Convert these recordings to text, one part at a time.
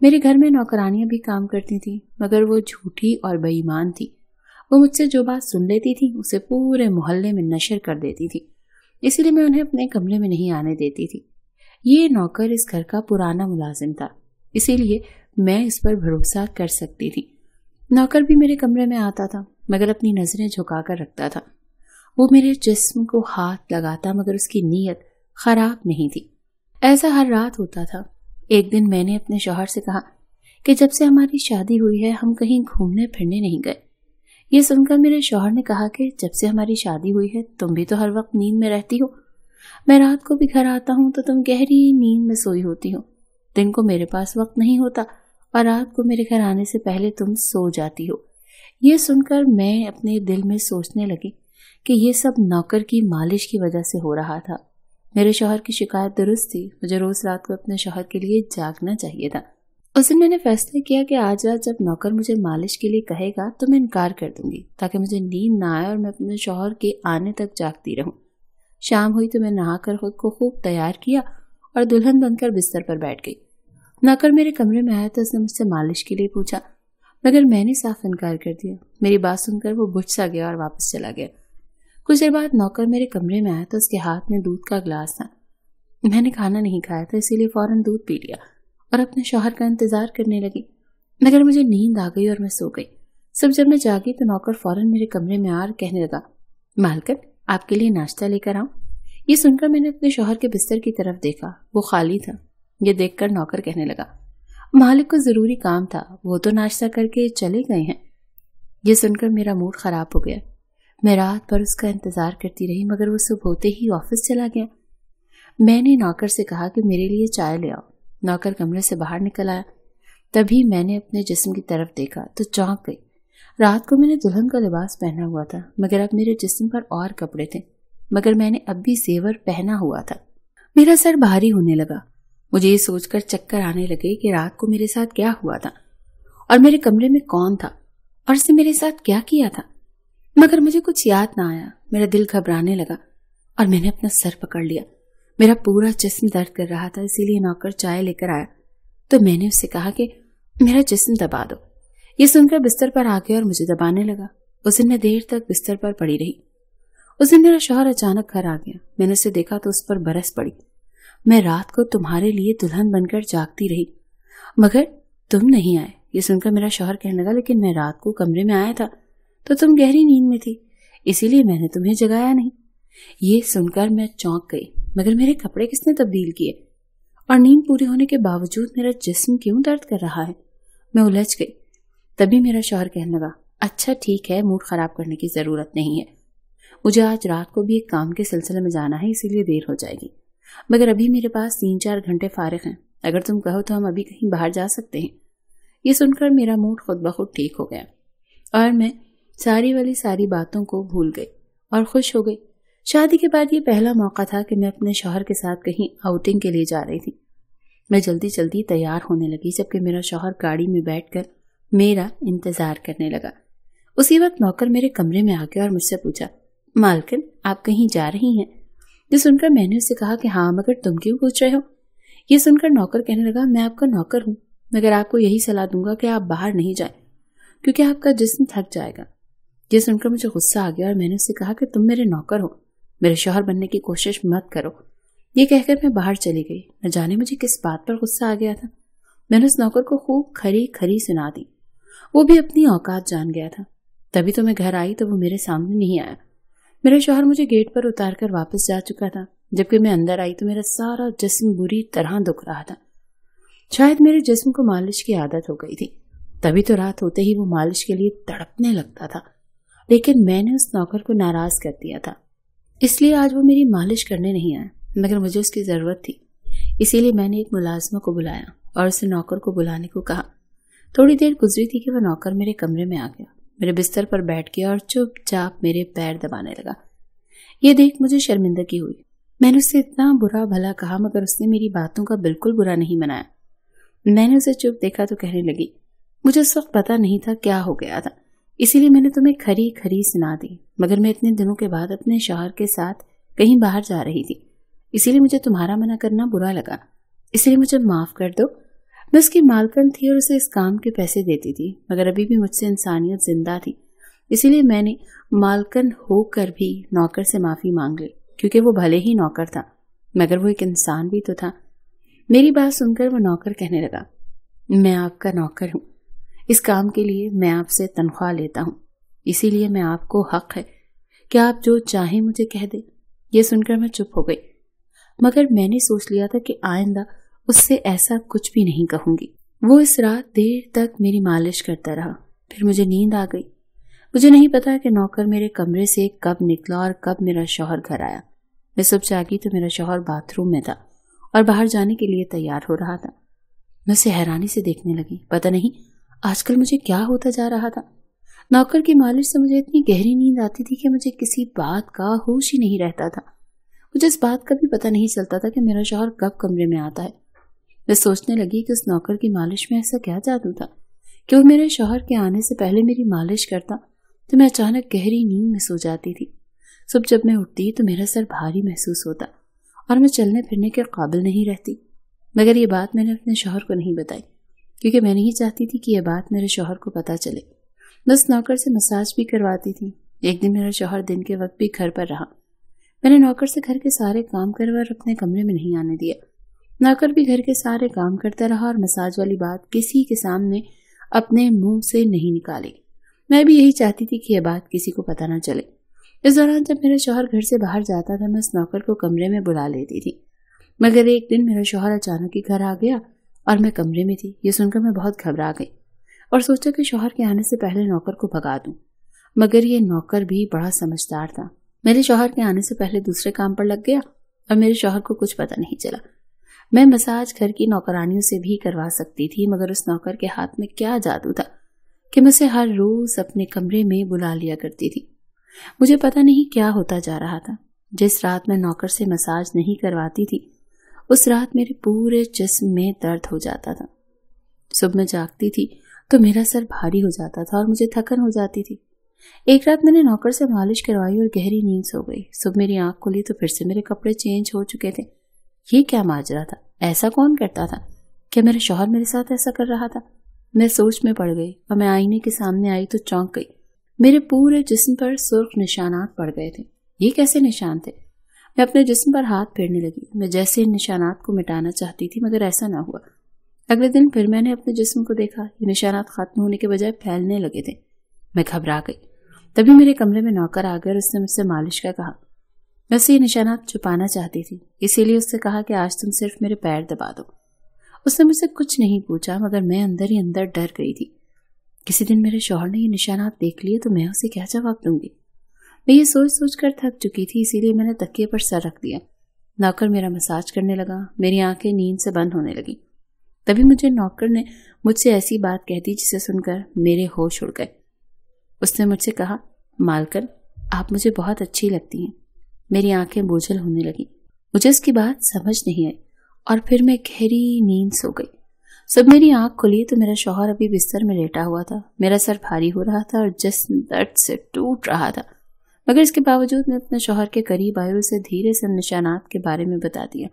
میرے گھر میں نوکرانیاں بھی کام کرتی تھیں، مگر وہ جھوٹی اور بے ایمان تھی۔ وہ مجھ سے جو بات سن لیتی تھی اسے پورے محلے میں نشر کر دیتی تھی، اسی لیے میں انہیں اپنے کمرے میں نہیں آنے دیتی تھی۔ یہ نوکر اس گھر کا پرانا ملازم تھا، اسی لیے میں اس پر بھروسہ کر سکتی تھی۔ نوکر بھی میرے کمرے میں آتا تھا مگر اپنی نظریں جھکا کر رکھتا تھا۔ وہ میرے جسم کو ہاتھ لگاتا مگر اس کی نیت خراب نہیں تھی۔ ایسا ہر رات ہوتا تھا۔ ایک دن میں نے اپنے شوہر سے کہا کہ جب سے ہماری شادی ہوئی ہے ہم کہیں گھومنے پھرنے نہیں گئے۔ یہ سن کر میرے شوہر نے کہا کہ جب سے ہماری شادی ہوئی ہے تم بھی تو ہر وقت نیند میں رہتی ہو۔ میں رات کو بھی گھر آتا ہوں تو تم گہری نیند میں سوئی ہوتی ہو۔ دن کو میرے پاس وقت نہیں ہوتا اور رات کو میرے گھر آنے سے پہلے تم سو جاتی ہو۔ یہ سن کر میں اپنے دل میں سوچنے لگی کہ یہ سب نوکر کی مالش کی وجہ سے ہو رہا تھا۔ میرے شوہر کی شکایت درست تھی، مجھے روز رات کو اپنے شوہر کے لیے جاگنا چاہیے تھا۔ اس دن میں نے فیصلہ کیا کہ آج رات جب نوکر مجھے مالش کے لیے کہے گا تو میں انکار کر دوں گی تاکہ مجھے نیند نہ آئے اور میں اپنے شوہر کے آنے تک جاگتی رہوں۔ شام ہوئی تو میں نہا کر خود کو خوب تیار کیا اور دلہن بن کر بستر پر بیٹھ گئی۔ نوکر میرے کمرے میں آیا تو اس نے مجھ سے مالش کے لیے پوچھا مگر میں نے صاف انکار کر دیا۔ میری بات سن کر وہ بجھ سا گیا اور واپس چلا گیا۔ کچھ دیر بعد نوکر میرے کمرے میں آیا تو اس کے ہاتھ میں دودھ کا گلاس تھا۔ میں نے کھانا نہیں کھایا تھا اسی لیے فوراً دودھ پی لیا اور اپنے شوہر کا انتظار کرنے لگی، مگر مجھے نیند آ گئی اور میں سو گئی۔ صبح جب میں جاگی تو نوکر فوراً میرے کمرے میں آ کہنے لگا مالکن آپ کے لیے ناشتہ لے کر آؤں۔ یہ سن کر میں نے اپنے شوہر کے بستر کی طرف دیکھا، وہ خالی تھا۔ یہ دیکھ کر نوکر کہنے لگا مالک کو ضروری کام تھا، وہ تو ناشتہ کر کے چلے گئے ہیں۔ یہ سن کر میرا موڈ خراب ہو گیا۔ میں رات پر اس کا انتظار کرتی رہی مگر وہ صبح ہوتے ہی آفس چلا گیا۔ میں نے نوکر سے کہا کہ میرے لیے چائے لے آؤ۔ نوکر کمرے سے باہر نکل آیا۔ تبھی میں نے اپنے جسم کی طرف دیکھا تو چونک گئی۔ رات کو میں نے دلہن کا لباس پہنا ہوا تھا مگر اب میرے جسم پر اور کپڑے تھے، مگر میں نے اب بھی زیور پہنا ہوا تھا۔ میرا سر بھاری ہونے لگا۔ مجھے یہ سوچ کر چکر آنے لگے کہ رات کو میرے ساتھ کیا ہوا تھا اور میرے کمرے میں کون تھا اور اس نے میرے ساتھ کیا کیا تھا، مگر مجھے کچھ یاد نہ آیا۔ میرا دل گھبرانے لگا اور میں نے اپنا سر پکڑ لیا۔ میرا پورا جسم درد کر رہا تھا، اسی لیے نوکر چائے لے کر آیا تو میں نے اس سے کہا کہ میرا جسم دبا دو۔ یہ سن کر بستر پر آ گیا اور مجھے دبانے لگا۔ اس دن میں دیر تک بستر پر پڑی رہی۔ اس دن میرا شوہر اچانک گھر آ گیا۔ میں نے اسے دیکھا تو اس پر برس پڑی۔ میں رات کو تمہارے لیے دلہن بن کر جاگتی رہی مگر تم نہیں آئے۔ یہ سن کر میرا شوہر کہنے لگا لیکن میں رات کو کمرے میں آیا تھا تو تم گہری نیند میں تھی، اسی لیے میں نے تمہیں جگایا نہیں۔ یہ سن کر میں چونک گئی مگر میرے کپڑے کس نے تبدیل کیے اور نیند پوری ہونے کے باوجود میرا جسم کیوں درد کر رہا ہے؟ میں الجھ گئی۔ تبھی میرا شوہر کہنے لگا اچھا ٹھیک ہے، موڈ خراب کرنے کی ضرورت نہیں ہے، مجھے آج رات کو بھی ایک کام کے سلسلے میں جانا ہے اسی لیے دیر ہو جائے گی، مگر ابھی میرے پاس 3-4 گھنٹے فارغ ہیں، اگر تم کہو تو ہم ابھی کہیں باہر جا سکتے ہیں۔ یہ سن کر میرا موڈ خود بخود ٹھیک ہو گیا اور میں ساری باتوں کو بھول گئی اور خوش ہو گئی۔ شادی کے بعد یہ پہلا موقع تھا کہ میں اپنے شوہر کے ساتھ کہیں آؤٹنگ کے لیے جا رہی تھی۔ میں جلدی تیار ہونے لگی جبکہ میرا شوہر گاڑی میں بیٹھ کر میرا انتظار کرنے لگا۔ اسی وقت نوکر میرے کمرے میں آ گیا اور مجھ سے پوچھا مالکن آپ کہیں جا رہی ہیں؟ یہ سن کر میں نے اس سے کہا کہ ہاں، مگر تم کیوں پوچھ رہے ہو؟ یہ سن کر نوکر کہنے لگا میں آپ کا نوکر ہوں مگر آپ کو یہی صلاح دوں گا کہ آپ باہر نہیں جائیں کیونکہ آپ کا جسم تھک جائے گا۔ یہ سن کر مجھے غصہ آ گیا اور میں نے اس سے کہا کہ تم میرے نوکر ہو، میرے شوہر بننے کی کوشش مت کرو۔ یہ کہہ کر میں باہر چلی گئی۔ نہ جانے مجھے کس بات پر غصہ آ گیا تھا۔ میں نے اس نوکر کو خوب کھری سنا دی، وہ بھی اپنی اوقات جان گیا تھا۔ تبھی تو میں گھر آئی تو وہ میرے سامنے نہیں آیا۔ میرا شوہر مجھے گیٹ پر اتار کر واپس جا چکا تھا۔ جبکہ میں اندر آئی تو میرا سارا جسم بری طرح دکھ رہا تھا، شاید میرے جسم کو مالش کی عادت ہو گئی تھی، تبھی تو رات ہوتے ہی وہ مالش کے لیے تڑپنے لگتا تھا۔ لیکن میں نے اس نوکر کو ناراض کر دیا تھا، اس لیے آج وہ میری مالش کرنے نہیں آیا، مگر مجھے اس کی ضرورت تھی، اسی لیے میں نے ایک ملازمہ کو بلایا اور اسے نوکر کو بلانے کو کہا۔ تھوڑی دیر گزری تھی کہ وہ نوکر میرے کمرے میں آ گیا، میرے بستر پر بیٹھ گیا اور چپ چاپ میرے پیر دبانے لگا۔ یہ دیکھ مجھے شرمندگی ہوئی۔ میں نے اسے اتنا برا بھلا کہا مگر اس نے میری باتوں کا بالکل برا نہیں منایا۔ میں نے اسے چپ دیکھا تو کہنے لگی مجھے اس وقت پتا نہیں تھا کیا ہو گیا تھا، اسی لیے میں نے تمہیں کھری سنا دی، مگر میں اتنے دنوں کے بعد اپنے شوہر کے ساتھ کہیں باہر جا رہی تھی، اسی لیے مجھے تمہارا منع کرنا برا لگا، اسی لیے مجھے معاف کر دو۔ میں اس کی مالکن تھی اور اسے اس کام کے پیسے دیتی تھی، مگر ابھی بھی مجھ سے انسانیت زندہ تھی، اسی لیے میں نے مالکن ہو کر بھی نوکر سے معافی مانگ لی، کیونکہ وہ بھلے ہی نوکر تھا مگر وہ ایک انسان بھی تو تھا۔ میری بات سن کر وہ نوکر کہنے لگا، میں آپ کا نوکر ہوں، اس کام کے لیے میں آپ سے تنخواہ لیتا ہوں، اسی لیے میں آپ کو حق ہے کہ آپ جو چاہیں مجھے کہہ دیں۔ یہ سن کر میں چپ ہو گئی، مگر میں نے سوچ لیا تھا کہ آئندہ اس سے ایسا کچھ بھی نہیں کہوں گی۔ وہ اس رات دیر تک میری مالش کرتا رہا، پھر مجھے نیند آ گئی۔ مجھے نہیں پتا کہ نوکر میرے کمرے سے کب نکلا اور کب میرا شوہر گھر آیا۔ میں صبح جاگی تو میرا شوہر باتھ روم میں تھا اور باہر جانے کے لیے تیار ہو رہا تھا۔ میں اسے حیرانی سے دیکھنے لگی، پتہ نہیں آج کل مجھے کیا ہوتا جا رہا تھا۔ نوکر کی مالش سے مجھے اتنی گہری نیند آتی تھی کہ مجھے کسی بات کا ہوش ہی نہیں رہتا تھا۔ مجھے اس بات کا بھی پتہ نہیں چلتا تھا کہ میرا شوہر کب کمرے میں آتا ہے۔ میں سوچنے لگی کہ اس نوکر کی مالش میں ایسا کیا جادو تھا کہ وہ میرے شوہر کے آنے سے پہلے میری مالش کرتا تو میں اچانک گہری نیند میں سو جاتی تھی۔ صبح جب میں اٹھتی تو میرا سر بھاری محسوس ہوتا اور میں چلنے پھرنے کے قابل نہیں رہتی، مگر یہ بات میں نے اپنے شوہر کو نہیں بتائی کیونکہ میں نہیں چاہتی تھی کہ یہ بات میرے شوہر کو پتہ چلے۔ میں اس نوکر سے مساج بھی کرواتی تھی۔ ایک دن میرا شوہر دن کے وقت بھی گھر پر رہا۔ میں نے نوکر سے گھر کے سارے کام کروا اور اپنے کمرے میں نہیں آنے دیا۔ نوکر بھی گھر کے سارے کام کرتا رہا اور مساج والی بات کسی کے سامنے اپنے منہ سے نہیں نکالی۔ میں بھی یہی چاہتی تھی کہ یہ بات کسی کو پتہ نہ چلے۔ اس دوران جب میرا شوہر گھر سے باہر جاتا تھا میں اس نوکر کو کمرے میں بلا لیتی تھی، مگر ایک دن میرا شوہر اچانک ہی گھر آ گیا اور میں کمرے میں تھی۔ یہ سن کر میں بہت گھبرا گئی اور سوچا کہ شوہر کے آنے سے پہلے نوکر کو بھگا دوں، مگر یہ نوکر بھی بڑا سمجھدار تھا۔ میرے شوہر کے آنے سے پہلے دوسرے کام پر لگ گیا اور میرے شوہر کو کچھ پتہ نہیں چلا۔ میں مساج گھر کی نوکرانیوں سے بھی کروا سکتی تھی، مگر اس نوکر کے ہاتھ میں کیا جادو تھا کہ میں اسے ہر روز اپنے کمرے میں بلا لیا کرتی تھی۔ مجھے پتہ نہیں کیا ہوتا جا رہا تھا۔ جس رات میں نوکر سے مساج نہیں کرواتی تھی اس رات میرے پورے جسم میں درد ہو جاتا تھا۔ صبح میں جاگتی تھی تو میرا سر بھاری ہو جاتا تھا اور مجھے تھکن ہو جاتی تھی۔ ایک رات میں نے نوکر سے مالش کروائی اور گہری نیند سو گئی۔ صبح میری آنکھ کھلی تو پھر سے میرے کپڑے چینج ہو چکے تھے۔ یہ کیا ماجرا تھا؟ ایسا کون کرتا تھا؟ کیا میرا شوہر میرے ساتھ ایسا کر رہا تھا؟ میں سوچ میں پڑ گئی اور میں آئینے کے سامنے آئی تو چونک گئی۔ میرے پورے جسم پر سرخ نشانات پڑ گئے تھے۔ یہ کیسے نشان تھے؟ میں اپنے جسم پر ہاتھ پھیرنے لگی۔ میں جیسے ان نشانات کو مٹانا چاہتی تھی مگر ایسا نہ ہوا۔ اگلے دن پھر میں نے اپنے جسم کو دیکھا، یہ نشانات ختم ہونے کے بجائے پھیلنے لگے تھے۔ میں گھبرا گئی۔ تبھی میرے کمرے میں نوکر آ گیا اور اس نے مجھ سے مالش کا کہا۔ میں اسے یہ نشانات چھپانا چاہتی تھی، اسی لیے اس سے کہا کہ آج تم صرف میرے پیر دبا دو۔ اس نے مجھ سے کچھ نہیں پوچھا مگر میں اندر ہی اندر ڈر گئی تھی۔ کسی دن میرے شوہر نے یہ نشانات دیکھ لیے تو میں اسے کیا جواب دوں گی؟ میں یہ سوچ سوچ کر تھک چکی تھی، اسی لیے میں نے تکیے پر سر رکھ دیا۔ نوکر میرا مساج کرنے لگا، میری آنکھیں نیند سے بند ہونے لگی۔ تبھی مجھے نوکر نے مجھ سے ایسی بات کہہ دی جسے سن کر میرے ہوش اڑ گئے۔ اس نے مجھ سے کہا، مالکن آپ مجھے بہت اچھی لگتی ہیں۔ میری آنکھیں بوجھل ہونے لگی، مجھے اس کی بات سمجھ نہیں آئی اور پھر میں گہری نیند سو گئی۔ سب میری آنکھ کھلی تو میرا شوہر ابھی بستر میں لیٹا ہوا تھا۔ میرا سر بھاری ہو رہا تھا اور جسم درد سے ٹوٹ رہا تھا، مگر اس کے باوجود میں اپنے شوہر کے قریب آئی اور اسے دھیرے سے نشانات کے بارے میں بتا دیا۔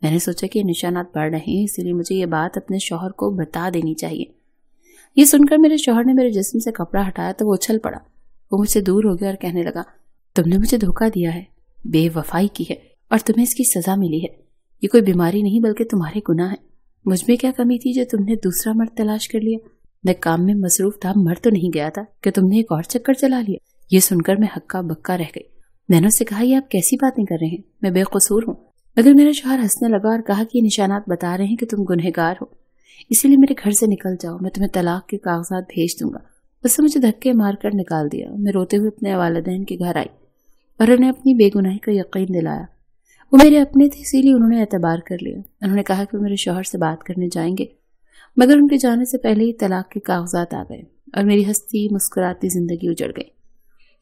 میں نے سوچا کہ یہ نشانات بڑھ رہے ہیں، اسی لیے مجھے یہ بات اپنے شوہر کو بتا دینی چاہیے۔ یہ سن کر میرے شوہر نے میرے جسم سے کپڑا ہٹایا تو وہ اچھل پڑا۔ وہ مجھ سے دور ہو گیا اور کہنے لگا، تم نے مجھے دھوکہ دیا ہے، بے وفائی کی ہے اور تمہیں اس کی سزا ملی ہے۔ یہ کوئی بیماری نہیں بلکہ تمہارے گناہ ہے۔ مجھ میں کیا کمی تھی جو تم نے دوسرا مرد تلاش کر لیا؟ میں کام میں مصروف تھا، مر تو نہیں گیا تھا کہ تم نے ایک اور چکر چلا لیا۔ یہ سن کر میں ہکا بکا رہ گئی۔ میں نے اس سے کہا، یہ آپ کیسی باتیں کر رہے ہیں؟ میں بے قصور ہوں۔ مگر میرا شوہر ہنسنے لگا اور کہا کہ یہ نشانات بتا رہے ہیں کہ تم گنہگار ہو، اسی لیے میرے گھر سے نکل جاؤ، میں تمہیں طلاق کے کاغذات بھیج دوں گا۔ اس نے مجھے دھکے مار کر نکال دیا۔ میں روتے ہوئے اپنے والدین کے گھر آئی اور انہیں اپنی بے گناہی کا یقین دلایا۔ وہ میرے اپنے تھے، اسی لیے انہوں نے اعتبار کر لیا۔ انہوں نے کہا کہ وہ میرے شوہر سے بات کرنے جائیں گے، مگر ان کے جانے سے پہلے ہی طلاق کے کاغذات آ گئے اور میری ہنستی مسکراتی زندگی اجڑ گئی۔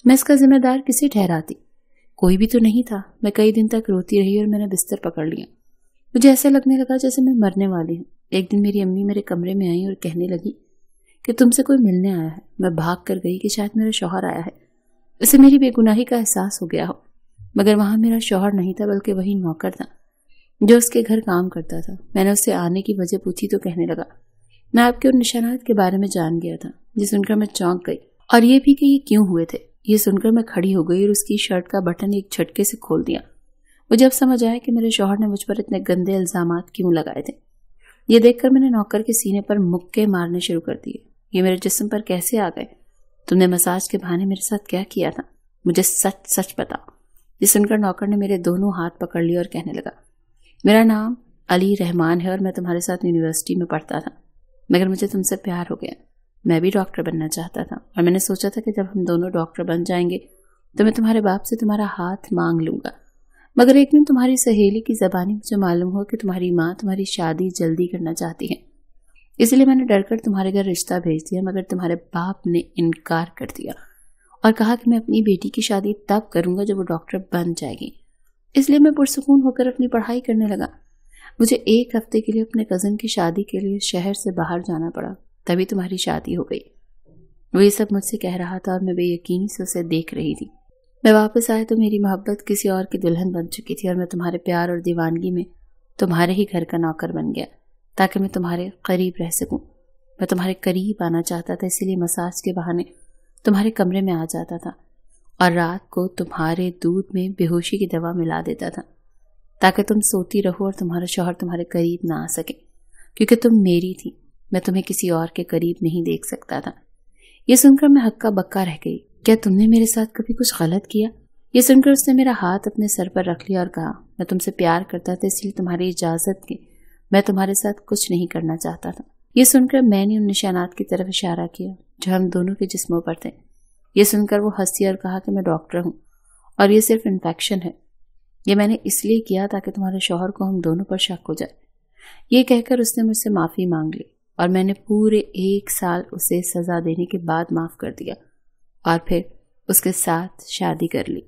میں اس کا ذمہ دار کسے ٹھہراتی؟ کوئی بھی تو نہیں تھا۔ میں کئی دن تک روتی رہی اور میں نے بستر پکڑ لیا۔ مجھے ایسا لگنے لگا جیسے میں مرنے والی ہوں۔ ایک دن میری امی میرے کمرے میں آئی اور کہنے لگی کہ تم سے کوئی ملنے آیا ہے۔ میں بھاگ کر گئی کہ شاید میرا شوہر آیا ہے، اسے میری بے گناہی کا احساس ہو گیا ہو، مگر وہاں میرا شوہر نہیں تھا بلکہ وہی نوکر تھا۔ جو اس کے گھر کام کرتا تھا۔ میں نے اس سے آنے کی وجہ پوچھی تو کہنے لگا میں آپ کے ان نشانات کے بارے میں جان گیا تھا۔ یہ سن کر میں چونک گئی، اور یہ بھی کہ یہ کیوں ہوئے تھے۔ یہ سن کر میں کھڑی ہو گئی اور اس کی شرٹ کا بٹن ایک جھٹکے سے کھول دیا۔ مجھے اب سمجھ آیا کہ میرے شوہر نے مجھ پر اتنے گندے الزامات کیوں لگائے تھے۔ یہ دیکھ کر میں نے نوکر کے سینے پر مکے مارنے شروع کر دیے۔ یہ میرے جسم پر کیسے آ گئے؟ تم نے مساج کے بہانے میرے ساتھ کیا کیا تھا؟ مجھے سچ سچ بتاؤ۔ یہ سن کر نوکر نے میرے دونوں ہاتھ پکڑ لیے اور کہنے لگا میرا نام علی رحمان ہے اور میں تمہارے ساتھ یونیورسٹی میں پڑھتا تھا، مگر مجھے تم سے پیار ہو گیا۔ میں بھی ڈاکٹر بننا چاہتا تھا اور میں نے سوچا تھا کہ جب ہم دونوں ڈاکٹر بن جائیں گے تو میں تمہارے باپ سے تمہارا ہاتھ مانگ لوں گا۔ مگر ایک دن تمہاری سہیلی کی زبانی مجھے معلوم ہوا کہ تمہاری ماں تمہاری شادی جلدی کرنا چاہتی ہے، اس لیے میں نے ڈر کر تمہارے گھر رشتہ بھیج دیا، مگر تمہارے باپ نے انکار کر دیا اور کہا کہ میں اپنی بیٹی کی شادی تب کروں گا جب وہ ڈاکٹر بن جائے گی۔ اس لیے میں پرسکون ہو کر اپنی پڑھائی کرنے لگا۔ مجھے ایک ہفتے کے لیے اپنے کزن کی شادی کے لیے شہر سے باہر جانا پڑا، تبھی تمہاری شادی ہو گئی۔ وہ یہ سب مجھ سے کہہ رہا تھا اور میں بے یقینی سے اسے دیکھ رہی تھی۔ میں واپس آئے تو میری محبت کسی اور کی دلہن بن چکی تھی اور میں تمہارے پیار اور دیوانگی میں تمہارے ہی گھر کا نوکر بن گیا تاکہ میں تمہارے قریب رہ سکوں۔ میں تمہارے قریب آنا چاہتا تھا، اسی لیے مساج کے بہانے تمہارے کمرے میں آ جاتا تھا اور رات کو تمہارے دودھ میں بے ہوشی کی دوا ملا دیتا تھا تاکہ تم سوتی رہو اور تمہارا شوہر تمہارے قریب نہ آ سکے، کیونکہ تم میری تھی، میں تمہیں کسی اور کے قریب نہیں دیکھ سکتا تھا۔ یہ سن کر میں ہکا بکا رہ گئی۔ کیا تم نے میرے ساتھ کبھی کچھ غلط کیا؟ یہ سن کر اس نے میرا ہاتھ اپنے سر پر رکھ لیا اور کہا میں تم سے پیار کرتا تھا، اس لیے تمہاری اجازت کی میں تمہارے ساتھ کچھ نہیں کرنا چاہتا تھا۔ یہ سن کر میں نے ان نشانات کی طرف اشارہ کیا جو ہم دونوں کے جسموں پر تھے۔ یہ سن کر وہ ہنسی اور کہا کہ میں ڈاکٹر ہوں اور یہ صرف انفیکشن ہے، یہ میں نے اس لیے کیا تاکہ تمہارے شوہر کو ہم دونوں پر شک ہو جائے۔ یہ کہہ کر اس نے مجھ سے معافی مانگ لی اور میں نے پورے 1 سال اسے سزا دینے کے بعد معاف کر دیا اور پھر اس کے ساتھ شادی کر لی۔